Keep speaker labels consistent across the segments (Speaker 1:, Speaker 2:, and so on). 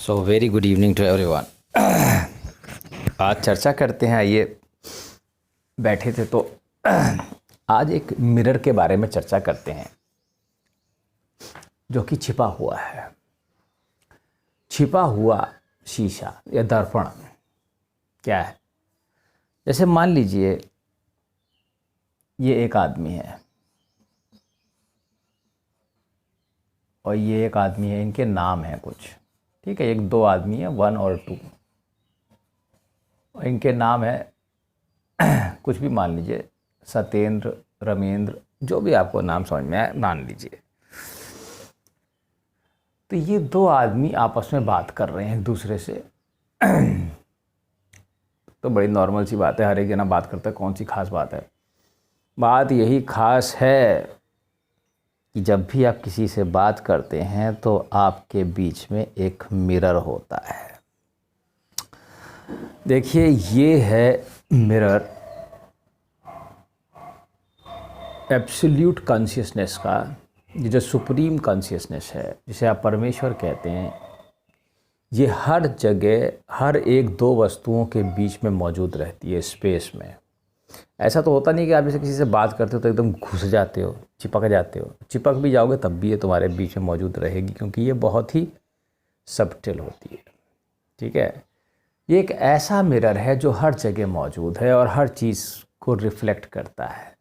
Speaker 1: So very good evening to everyone. आज चर्चा करते हैं। आइए, बैठे थे तो आज एक मिरर के बारे में चर्चा करते हैं जो कि छिपा हुआ है। छिपा हुआ शीशा या दर्पण क्या है? जैसे मान लीजिए ये एक आदमी है और ये एक आदमी है, इनके नाम हैं कुछ, ठीक है। एक दो आदमी है, 1 और 2, और इनके नाम है कुछ भी मान लीजिए, सत्येंद्र, रमेंद्र, जो भी आपको नाम समझ में आए मान लीजिए। तो ये दो आदमी आपस में बात कर रहे हैं एक दूसरे से। तो बड़ी नॉर्मल सी बात है, हर एक जना बात करता है, कौन सी खास बात है? बात यही खास है कि जब भी आप किसी से बात करते हैं तो आपके बीच में एक मिरर होता है। देखिए, ये है मिरर एब्सोल्यूट कॉन्शियसनेस का, ये जो सुप्रीम कॉन्शियसनेस है, जिसे आप परमेश्वर कहते हैं। ये हर जगह, हर एक दो वस्तुओं के बीच में मौजूद रहती है, स्पेस में। ऐसा तो होता नहीं कि आप जैसे किसी से बात करते हो तो एकदम घुस जाते हो, चिपक जाते हो। चिपक भी जाओगे तब भी ये तुम्हारे बीच में मौजूद रहेगी, क्योंकि ये बहुत ही सब्टिल होती है, ठीक है। ये एक ऐसा मिरर है जो हर जगह मौजूद है और हर चीज़ को रिफ्लेक्ट करता है।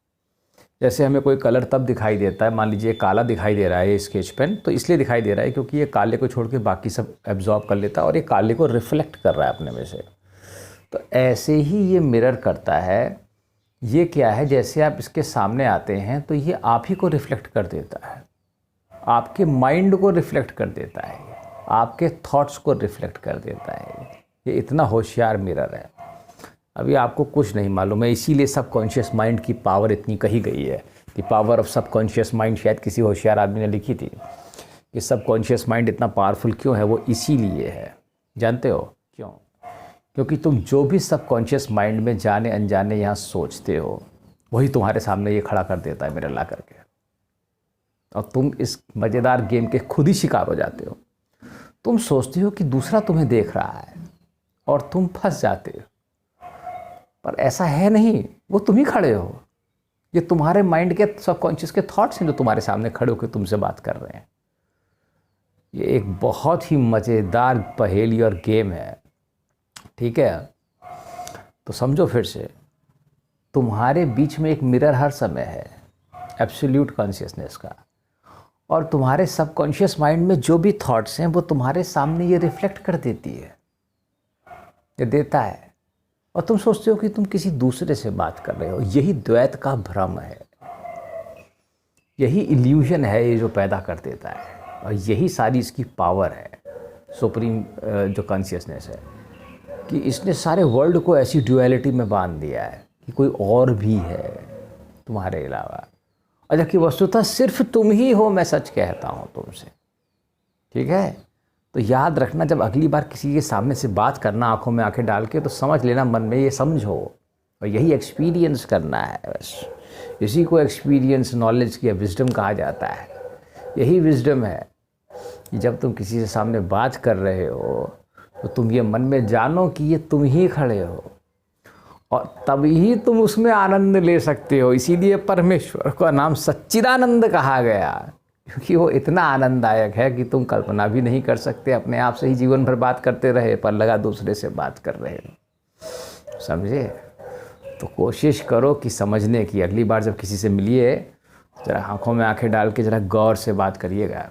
Speaker 1: जैसे हमें कोई कलर तब दिखाई देता है, मान लीजिए काला दिखाई दे रहा है ये स्केच पेन, तो इसलिए दिखाई दे रहा है क्योंकि ये काले को छोड़ के बाकी सब एब्जॉर्ब कर लेता है और ये काले को रिफ्लेक्ट कर रहा है अपने में से। तो ऐसे ही ये मिरर करता है। ये क्या है, जैसे आप इसके सामने आते हैं तो ये आप ही को रिफ्लेक्ट कर देता है, आपके माइंड को रिफ्लेक्ट कर देता है, आपके थॉट्स को रिफ्लेक्ट कर देता है। ये इतना होशियार मिरर है। अभी आपको कुछ नहीं मालूम है, इसीलिए सबकॉन्शियस माइंड की पावर इतनी कही गई है कि पावर ऑफ सबकॉन्शियस माइंड शायद किसी होशियार आदमी ने लिखी थी कि सबकॉन्शियस माइंड इतना पावरफुल क्यों है। वो इसीलिए है, जानते हो क्यों? क्योंकि तुम जो भी सबकॉन्शियस माइंड में जाने अनजाने यहाँ सोचते हो, वही तुम्हारे सामने ये खड़ा कर देता है मिरर ला करके, और तुम इस मज़ेदार गेम के खुद ही शिकार हो जाते हो। तुम सोचते हो कि दूसरा तुम्हें देख रहा है और तुम फंस जाते हो, पर ऐसा है नहीं, वो तुम ही खड़े हो। ये तुम्हारे माइंड के सबकॉन्शियस के थॉट्स हैं जो तुम्हारे सामने खड़े होकर तुमसे बात कर रहे हैं। ये एक बहुत ही मज़ेदार पहेली और गेम है, ठीक है। तो समझो फिर से, तुम्हारे बीच में एक मिरर हर समय है एब्सोल्यूट कॉन्शियसनेस का, और तुम्हारे सबकॉन्शियस माइंड में जो भी थॉट्स हैं वो तुम्हारे सामने ये रिफ्लेक्ट कर देती है, ये देता है, और तुम सोचते हो कि तुम किसी दूसरे से बात कर रहे हो। यही द्वैत का भ्रम है, यही इल्यूजन है ये जो पैदा कर देता है, और यही सारी इसकी पावर है, सुप्रीम जो कॉन्शियसनेस है, कि इसने सारे वर्ल्ड को ऐसी ड्यूअलिटी में बांध दिया है कि कोई और भी है तुम्हारे अलावा, और जबकि वस्तुतः सिर्फ तुम ही हो। मैं सच कहता हूँ तुमसे, ठीक है। तो याद रखना, जब अगली बार किसी के सामने से बात करना आंखों में आंखें डाल के, तो समझ लेना मन में, ये समझो, और यही एक्सपीरियंस करना है बस। इसी को एक्सपीरियंस, नॉलेज की विजडम कहा जाता है। यही विजडम है कि जब तुम किसी से सामने बात कर रहे हो तो तुम ये मन में जानो कि ये तुम ही खड़े हो, और तभी तुम उसमें आनंद ले सकते हो। इसीलिए परमेश्वर का नाम सच्चिदानंद कहा गया, क्योंकि वो इतना आनंददायक है कि तुम कल्पना भी नहीं कर सकते। अपने आप से ही जीवन भर बात करते रहे, पर लगा दूसरे से बात कर रहे हो, समझे? तो कोशिश करो कि समझने की। अगली बार जब किसी से मिलिए, ज़रा आंखों में आंखें डाल के ज़रा गौर से बात करिएगा,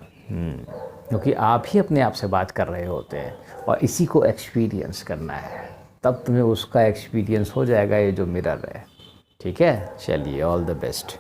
Speaker 1: क्योंकि आप ही अपने आप से बात कर रहे होते हैं, और इसी को एक्सपीरियंस करना है। तब तुम्हें उसका एक्सपीरियंस हो जाएगा, ये जो मिरर है, ठीक है। चलिए, ऑल द बेस्ट।